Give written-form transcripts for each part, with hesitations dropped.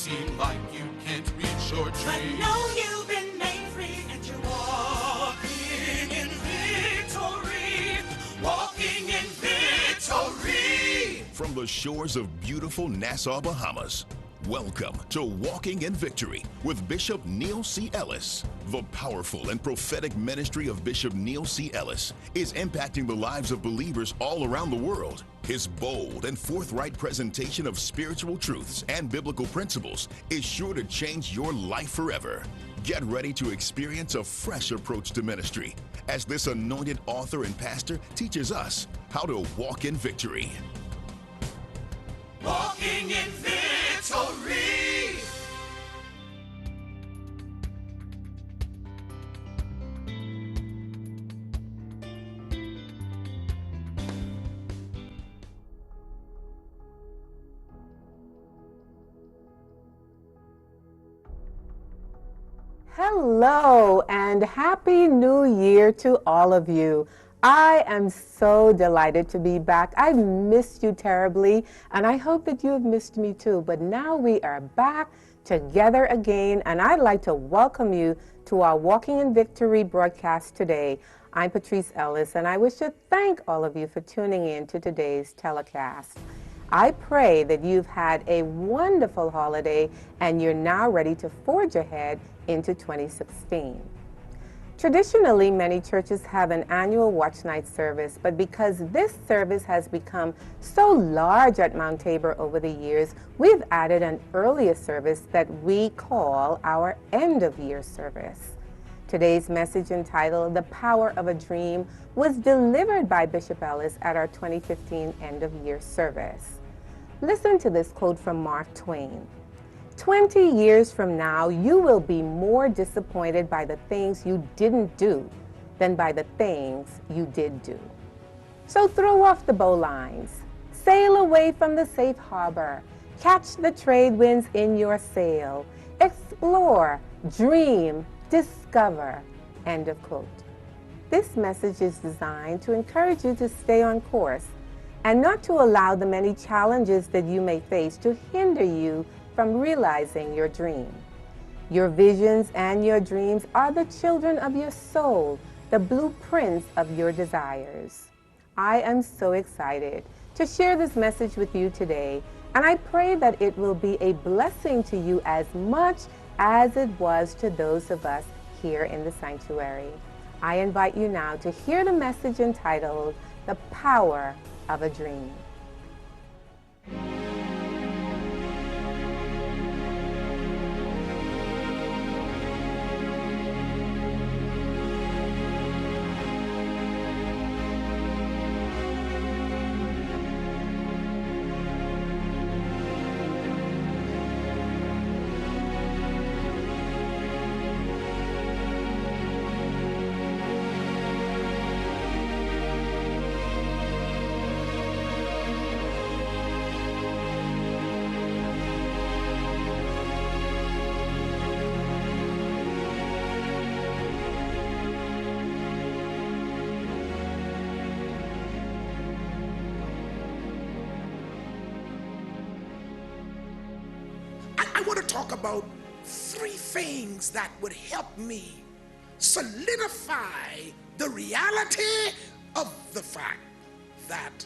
seem like you can't reach your dream. But know you've been made free and you're walking in victory. Walking in victory. From the shores of beautiful Nassau, Bahamas, welcome to Walking in Victory with Bishop Neil C. Ellis. The powerful and prophetic ministry of Bishop Neil C. Ellis is impacting the lives of believers all around the world. His bold and forthright presentation of spiritual truths and biblical principles is sure to change your life forever. Get ready to experience a fresh approach to ministry as this anointed author and pastor teaches us how to walk in victory. Walking in victory. Hello and Happy New Year to all of you. I am so delighted to be back. I've missed you terribly, and I hope that you have missed me too. But now we are back together again, and I'd like to welcome you to our Walking in Victory broadcast today. I'm Patrice Ellis, and I wish to thank all of you for tuning in to today's telecast. I pray that you've had a wonderful holiday and you're now ready to forge ahead into 2016. Traditionally, many churches have an annual watch night service, but because this service has become so large at Mount Tabor over the years, we've added an earlier service that we call our end-of-year service. Today's message, entitled The Power of a Dream, was delivered by Bishop Ellis at our 2015 end-of-year service. Listen to this quote from Mark Twain. 20 years from now, you will be more disappointed by the things you didn't do than by the things you did do. So throw off the bowlines, sail away from the safe harbor, catch the trade winds in your sail, explore, dream, discover. End of quote. This message is designed to encourage you to stay on course and not to allow the many challenges that you may face to hinder you from realizing your dream. Your visions and your dreams are the children of your soul, the blueprints of your desires. I am so excited to share this message with you today, and I pray that it will be a blessing to you as much as it was to those of us here in the sanctuary. I invite you now to hear the message entitled, The Power of a Dream. I want to talk about three things that would help me solidify the reality of the fact that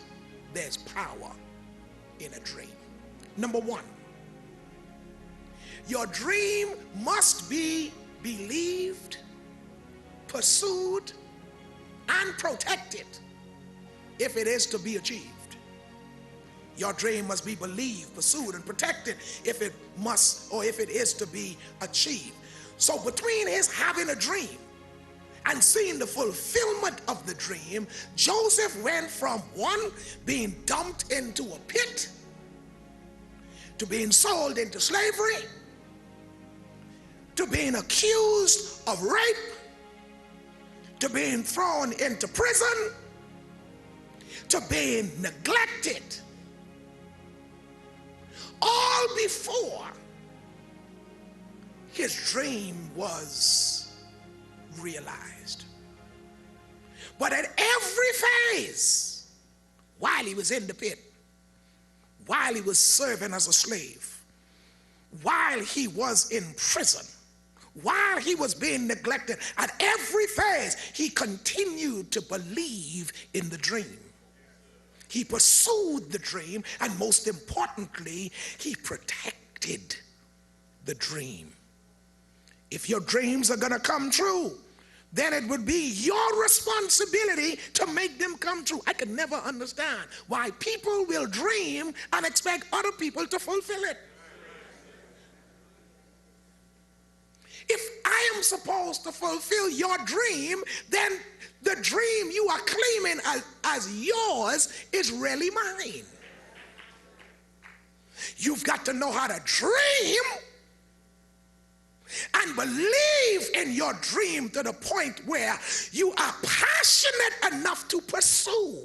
there's power in a dream. Number one, your dream must be believed, pursued, and protected if it is to be achieved. Your dream must be believed, pursued, and protected if it must or if it is to be achieved. So between his having a dream and seeing the fulfillment of the dream, Joseph went from one, being dumped into a pit, to being sold into slavery, to being accused of rape, to being thrown into prison, to being neglected. All before his dream was realized. But at every phase, while he was in the pit, while he was serving as a slave, while he was in prison, while he was being neglected, at every phase, he continued to believe in the dream. He pursued the dream, and most importantly, he protected the dream. If your dreams are going to come true, then it would be your responsibility to make them come true. I can never understand why people will dream and expect other people to fulfill it. If I am supposed to fulfill your dream, then the dream you are claiming as yours is really mine. You've got to know how to dream and believe in your dream to the point where you are passionate enough to pursue.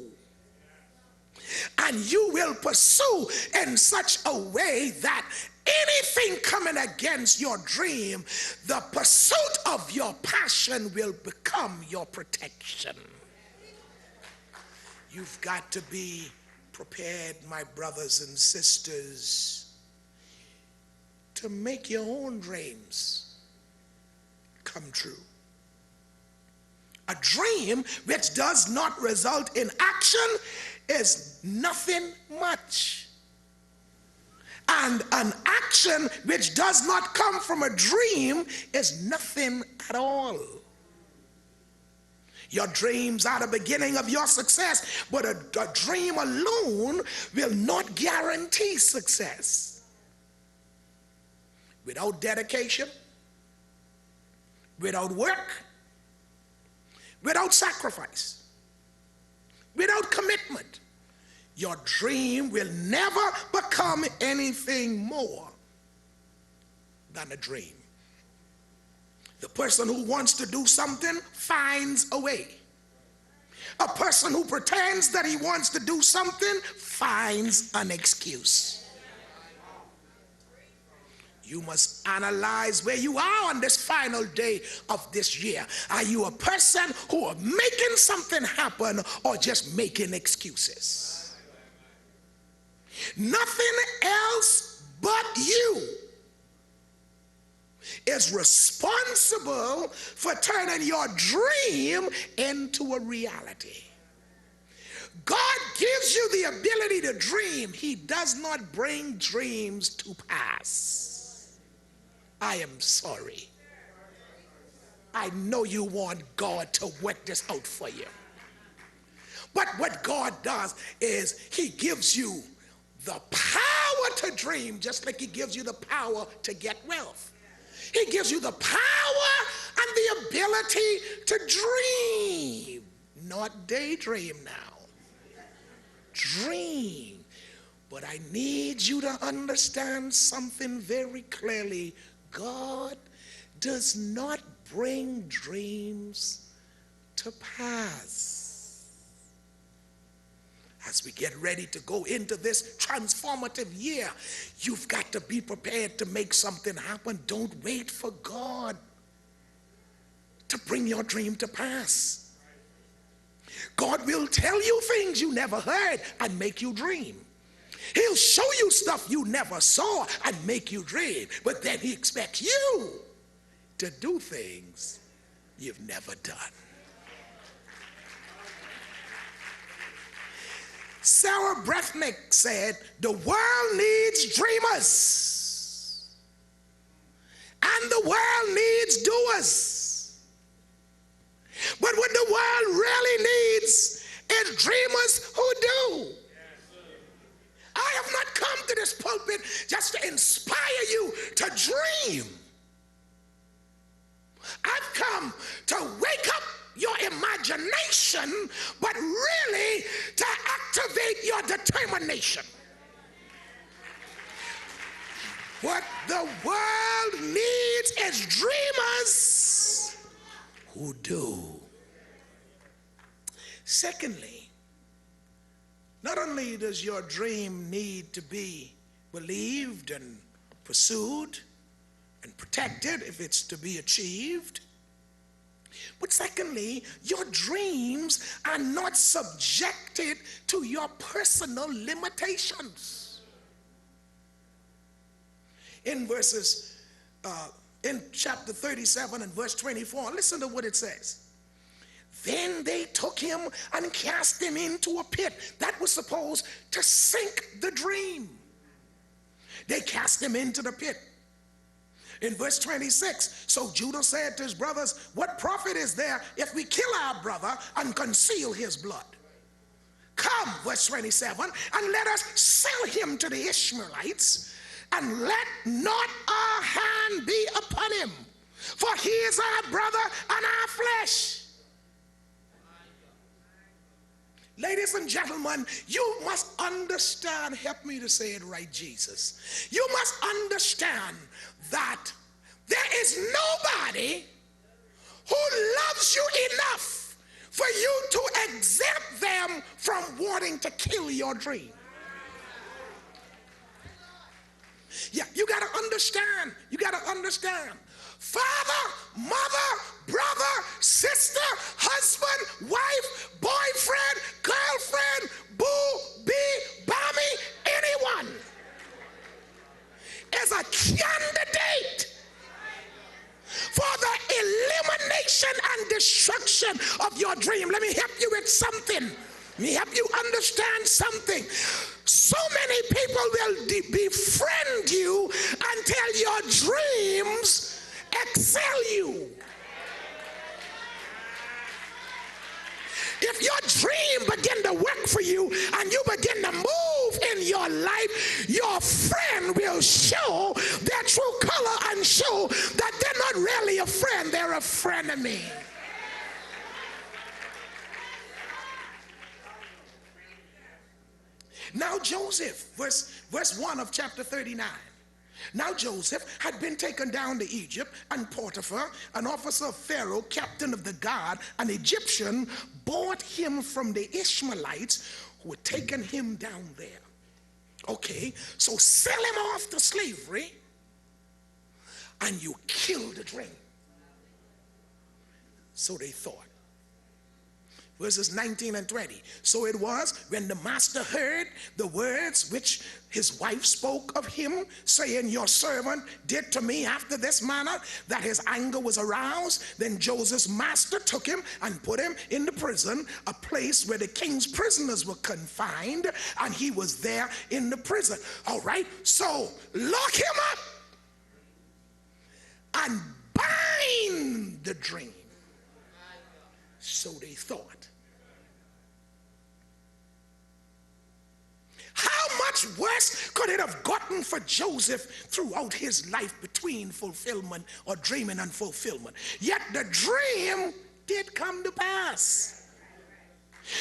And you will pursue in such a way that anything coming against your dream, the pursuit of your passion will become your protection. You've got to be prepared, my brothers and sisters, to make your own dreams come true. A dream which does not result in action is nothing much. And an action which does not come from a dream is nothing at all. Your dreams are the beginning of your success, but a dream alone will not guarantee success. Without dedication, without work, without sacrifice, without commitment, your dream will never become anything more than a dream. The person who wants to do something finds a way. A person who pretends that he wants to do something finds an excuse. You must analyze where you are on this final day of this year. Are you a person who are making something happen or just making excuses? Nothing else but you is responsible for turning your dream into a reality. God gives you the ability to dream. He does not bring dreams to pass. I am sorry. I know you want God to work this out for you. But what God does is he gives you the power to dream, just like he gives you the power to get wealth. He gives you the power and the ability to dream, not daydream now. Dream. But I need you to understand something very clearly. God does not bring dreams to pass. As we get ready to go into this transformative year, you've got to be prepared to make something happen. Don't wait for God to bring your dream to pass. God will tell you things you never heard and make you dream. He'll show you stuff you never saw and make you dream. But then he expects you to do things you've never done. Sarah Brethnick said, the world needs dreamers. And the world needs doers. But what the world really needs is dreamers who do. I have not come to this pulpit just to inspire you to dream. I've come to wake up your imagination, but really to activate your determination. What the world needs is dreamers who do. Secondly, not only does your dream need to be believed and pursued and protected if it's to be achieved, but secondly, your dreams are not subjected to your personal limitations. in chapter 37 and verse 24. Listen to what it says. Then they took him and cast him into a pit that was supposed to sink the dream. They cast him into the pit. In verse 26, so Judah said to his brothers, what profit is there if we kill our brother and conceal his blood? Come, verse 27, and let us sell him to the Ishmaelites, and let not our hand be upon him, for he is our brother and our flesh. Ladies and gentlemen, you must understand, help me to say it right, Jesus. You must understand that there is nobody who loves you enough for you to exempt them from wanting to kill your dream. Yeah, you got to understand. You got to understand. Father, mother, brother, sister, husband, wife, boyfriend, girlfriend, boo, bee, mommy, anyone is a candidate for the elimination and destruction of your dream. Let me help you with something. Let me help you understand something. So many people will befriend you until your dreams excel you. If your dream begin to work for you and you begin to move in your life, your friend will show their true color and show that they're not really a friend, they're a frenemy. Now Joseph, verse 1 of chapter 39. Now Joseph had been taken down to Egypt, and Potiphar, an officer of Pharaoh, captain of the guard, an Egyptian, bought him from the Ishmaelites who had taken him down there. Okay, so sell him off to slavery and you kill the dream. So they thought. Verses 19 and 20. So it was when the master heard the words which his wife spoke of him, saying, your servant did to me after this manner, that his anger was aroused. Then Joseph's master took him and put him in the prison, a place where the king's prisoners were confined, and he was there in the prison. All right, so lock him up and bind the dream. So they thought. How much worse could it have gotten for Joseph throughout his life between fulfillment or dreaming and fulfillment? Yet the dream did come to pass.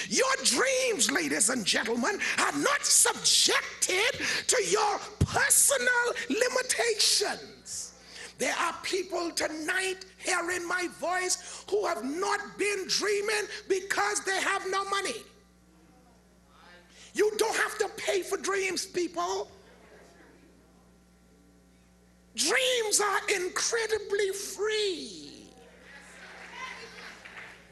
Your dreams, ladies and gentlemen, are not subjected to your personal limitations. There are people tonight hearing my voice who have not been dreaming because they have no money. You don't have to pay for dreams, people. Dreams are incredibly free.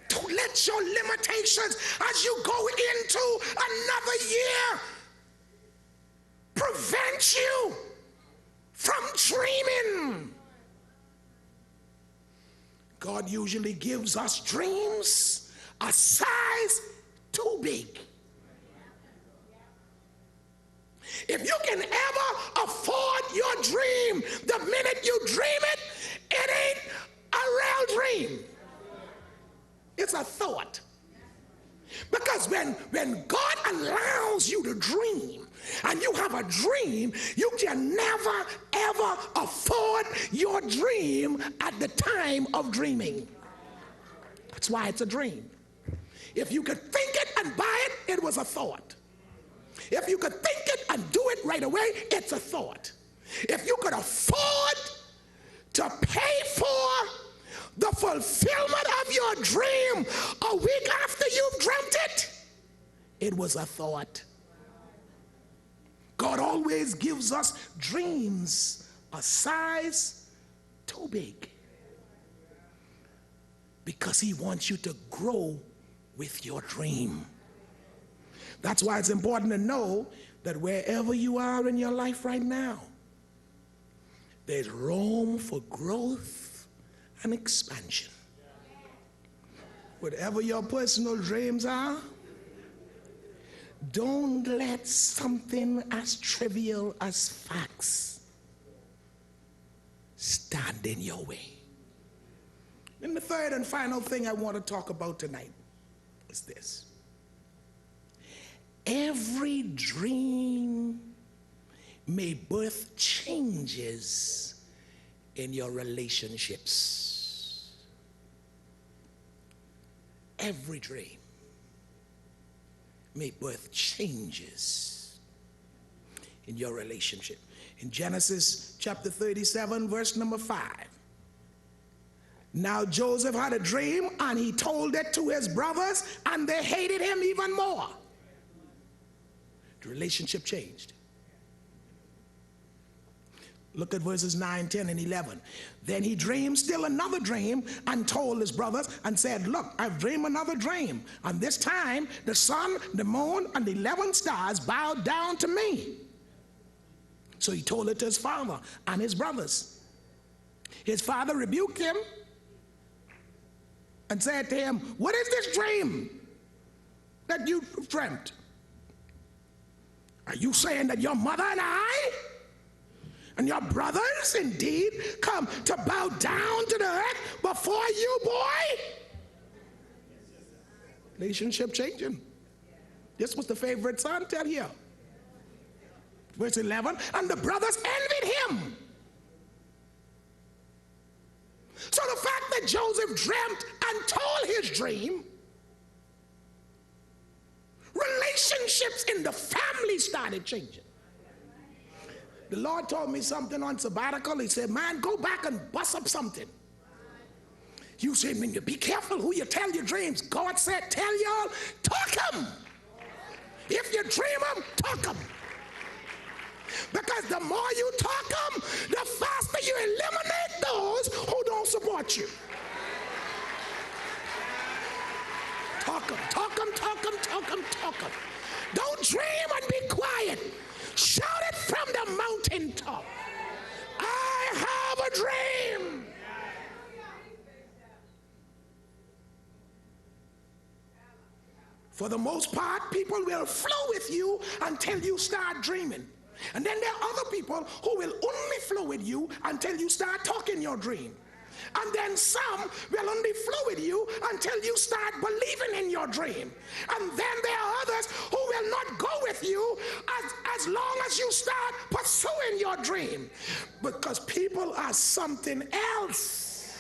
Don't let your limitations as you go into another year prevent you from dreaming. God usually gives us dreams a size too big. If you can ever afford your dream, the minute you dream it, it ain't a real dream. It's a thought. Because when God allows you to dream, and you have a dream, you can never ever afford your dream at the time of dreaming. That's why it's a dream. If you could think it and buy it, it was a thought. If you could think it and do it right away, it's a thought. If you could afford to pay for the fulfillment of your dream a week after you've dreamt it, it was a thought. God always gives us dreams a size too big because he wants you to grow with your dream. That's why it's important to know that wherever you are in your life right now, There's room for growth and expansion. Whatever your personal dreams are, don't let something as trivial as facts stand in your way. And the third and final thing I want to talk about tonight is this. Every dream may birth changes in your relationships. Every dream may birth changes in your relationship. In Genesis chapter 37, verse number 5. Now Joseph had a dream, and he told it to his brothers, and they hated him even more. The relationship changed. Look at verses 9, 10, and 11. Then he dreamed still another dream and told his brothers and said, look, I've dreamed another dream. And this time the sun, the moon, and the 11 stars bowed down to me. So he told it to his father and his brothers. His father rebuked him and said to him, what is this dream that you dreamt? Are you saying that your mother and I and your brothers indeed come to bow down to the earth before you, boy? Relationship changing. This was the favorite son, tell here. Verse 11, and the brothers envied him. So the fact that Joseph dreamt and told his dream, relationships in the family started changing. The Lord told me something on sabbatical. He said, man, go back and bust up something. You say, man, you be careful who you tell your dreams. God said, tell y'all, talk them. If you dream them, talk them. Because the more you talk them, the faster you eliminate those who don't support you. Talk them, talk them, talk them, talk them, talk them. Don't dream and be quiet. Shout it from the mountaintop. I have a dream. For the most part, people will flow with you until you start dreaming. And then there are other people who will only flow with you until you start talking your dream. And then some will only flow with you until you start believing in your dream. And then there are others who will not go with you as long as you start pursuing your dream. Because people are something else.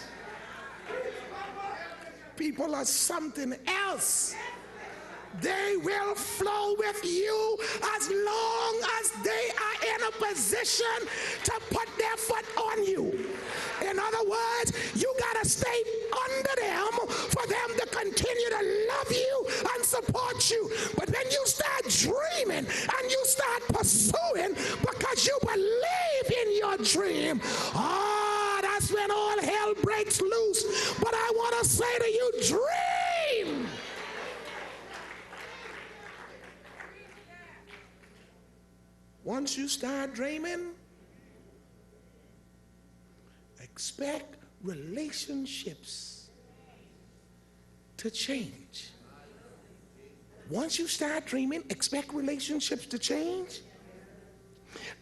People are something else. They will flow with you as long as they are in a position to put their foot on you. In other words, you got to stay under them for them to continue to love you and support you. But when you start dreaming and you start pursuing because you believe in your dream, that's when all hell breaks loose. But I want to say to you, dream. Once you start dreaming, expect relationships to change. Once you start dreaming, expect relationships to change.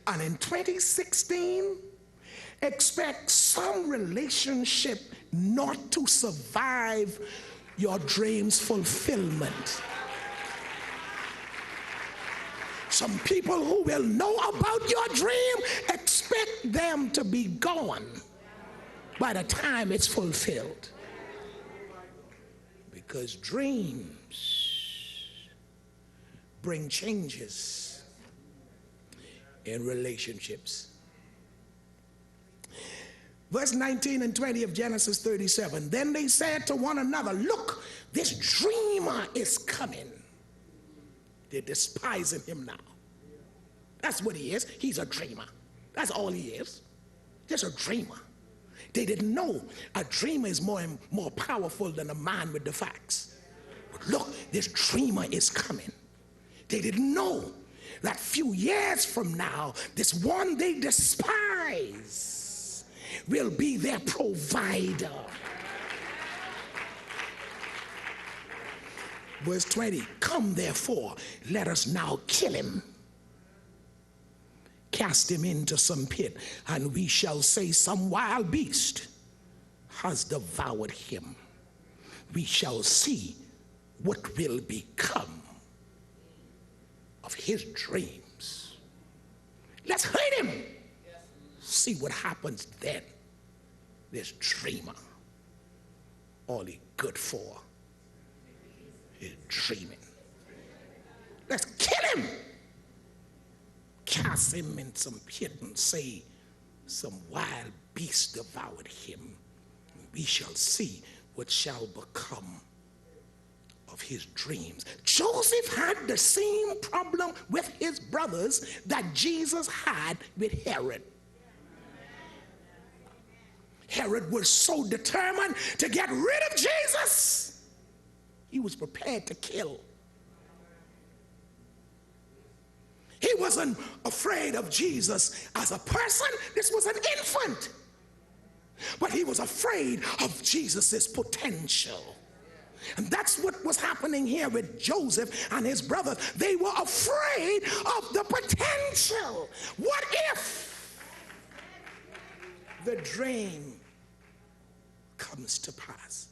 And in 2016, expect some relationship not to survive your dream's fulfillment. Some people who will know about your dream, expect them to be gone by the time it's fulfilled. Because dreams bring changes in relationships. Verse 19 and 20 of Genesis 37. Then they said to one another, look, this dreamer is coming. They're despising him now. That's what he is. He's a dreamer. That's all he is. Just a dreamer. They didn't know a dreamer is more powerful than a man with the facts. But look, this dreamer is coming. They didn't know that few years from now, this one they despise will be their provider. Verse 20, come therefore, let us now kill him, cast him into some pit, and we shall say some wild beast has devoured him. We shall see what will become of his dreams. Let's hurt him. See what happens then. This dreamer, all he good for is dreaming. Let's kill him. Cast him in some pit and say some wild beast devoured him. We shall see what shall become of his dreams. Joseph had the same problem with his brothers that Jesus had with Herod. Herod was so determined to get rid of Jesus, he was prepared to kill. He wasn't afraid of Jesus as a person. This was an infant. But he was afraid of Jesus's potential. And that's what was happening here with Joseph and his brothers. They were afraid of the potential. What if the dream comes to pass?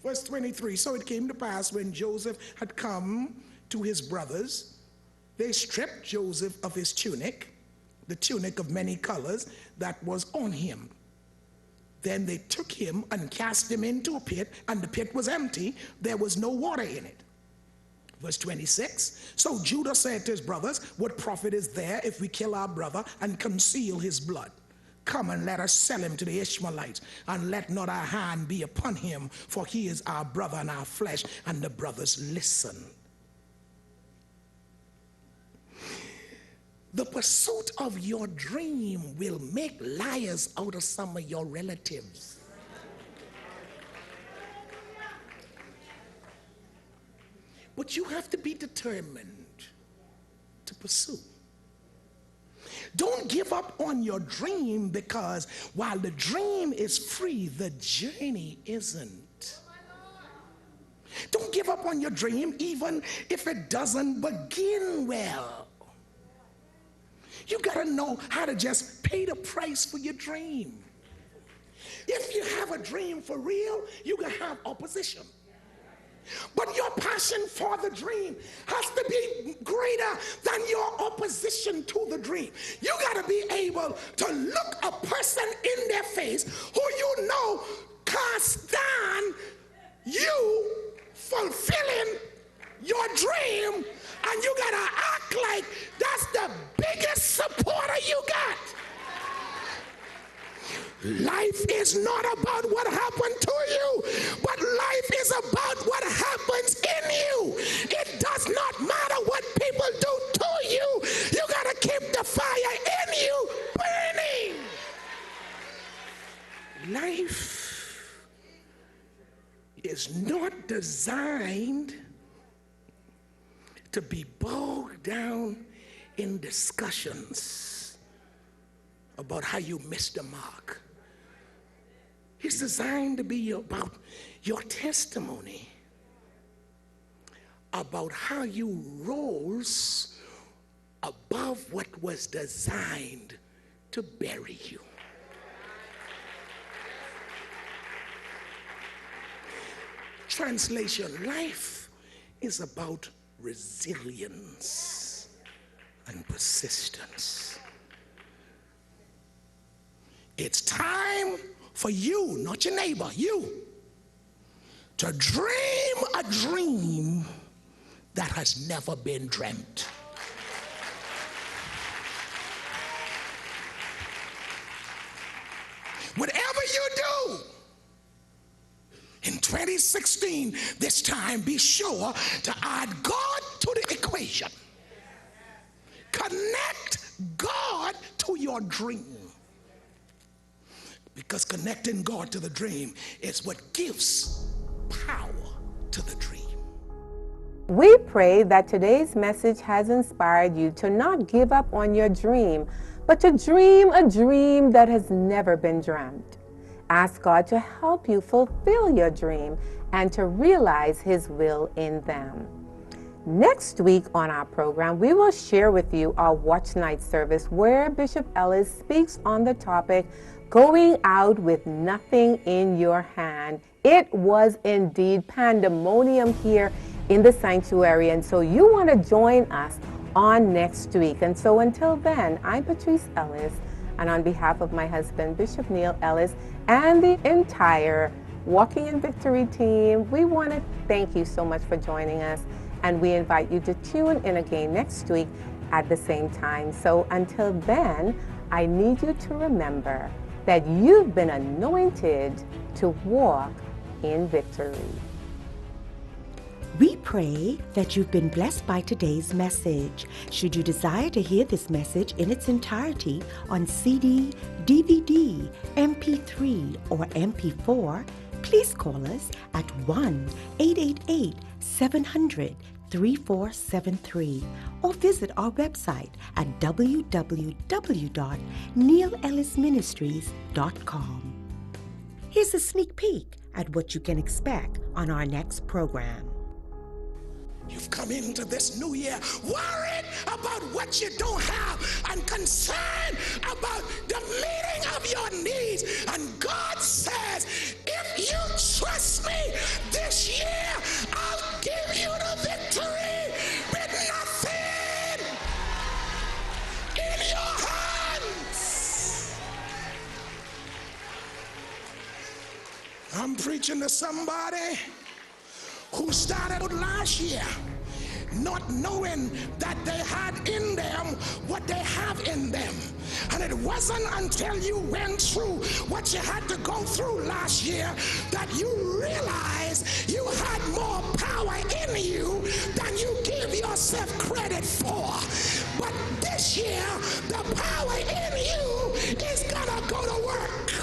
Verse 23, so it came to pass when Joseph had come to his brothers, they stripped Joseph of his tunic, the tunic of many colors that was on him. Then they took him and cast him into a pit, and the pit was empty. There was no water in it. Verse 26, so Judah said to his brothers, what profit is there if we kill our brother and conceal his blood? Come and let us sell him to the Ishmaelites, and let not our hand be upon him, for he is our brother and our flesh. And the brothers listened. The pursuit of your dream will make liars out of some of your relatives. But you have to be determined to pursue. Don't give up on your dream, because while the dream is free, the journey isn't. Don't give up on your dream even if it doesn't begin well. You got to know how to just pay the price for your dream. If you have a dream for real, you can have opposition. But your passion for the dream has to be greater than your opposition to the dream. You got to be able to look a person in their face who you know can't stand you fulfilling your dream, and you got to act like that's the biggest supporter you got. Life is not about what happened to you, but life is about what happens in you. It does not matter what people do to you. You got to keep the fire in you burning. Life is not designed to be bogged down in discussions about how you missed the mark. It's designed to be about your testimony, about how you rose above what was designed to bury you. Translation, life is about resilience and persistence. It's time for you, not your neighbor, you, to dream a dream that has never been dreamt. Whatever you do in 2016, this time be sure to add God to the equation. Connect God to your dream. Because connecting God to the dream is what gives power to the dream. We pray that today's message has inspired you to not give up on your dream, but to dream a dream that has never been dreamt. Ask God to help you fulfill your dream and to realize His will in them. Next week on our program, we will share with you our Watch Night service where Bishop Ellis speaks on the topic, Going Out with Nothing in Your Hand. It was indeed pandemonium here in the sanctuary, and so you want to join us on next week. And so until then, I'm Patrice Ellis, and on behalf of my husband, Bishop Neil Ellis, and the entire Walking in Victory team, we want to thank you so much for joining us, and we invite you to tune in again next week at the same time. So until then, I need you to remember that you've been anointed to walk in victory. We pray that you've been blessed by today's message. Should you desire to hear this message in its entirety on CD, DVD, MP3, or MP4, please call us at 1-888-700-3473 or visit our website at www.neilellisministries.com. Here's a sneak peek at what you can expect on our next program. You've come into this new year worried about what you don't have and concerned about the meeting of your needs. And God says, if you trust me this year, I'll give you the victory with nothing in your hands. I'm preaching to somebody who started last year not knowing that they had in them what they have in them. And it wasn't until you went through what you had to go through last year that you realized you had more power in you than you give yourself credit for. But this year, the power in you is gonna go to work.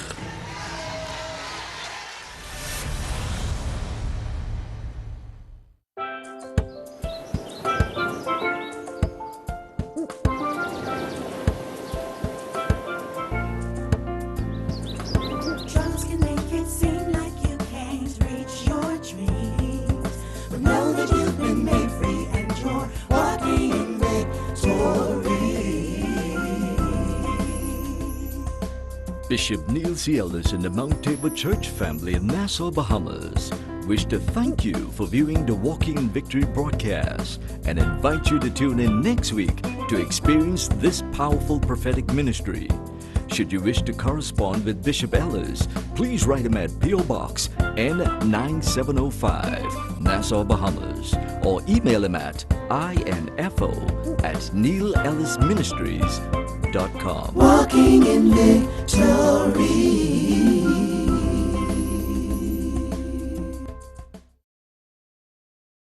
Troubles can make it seem like you can't reach your dreams, but know that you've been made free and you're walking in victory. Bishop Neil C. Ellis and the Mount Tabor Church family in Nassau, Bahamas wish to thank you for viewing the Walking in Victory broadcast and invite you to tune in next week to experience this powerful prophetic ministry. Should you wish to correspond with Bishop Ellis, please write him at P.O. Box N9705, Nassau, Bahamas, or email him at info@neilellisministries.com. Walking in victory.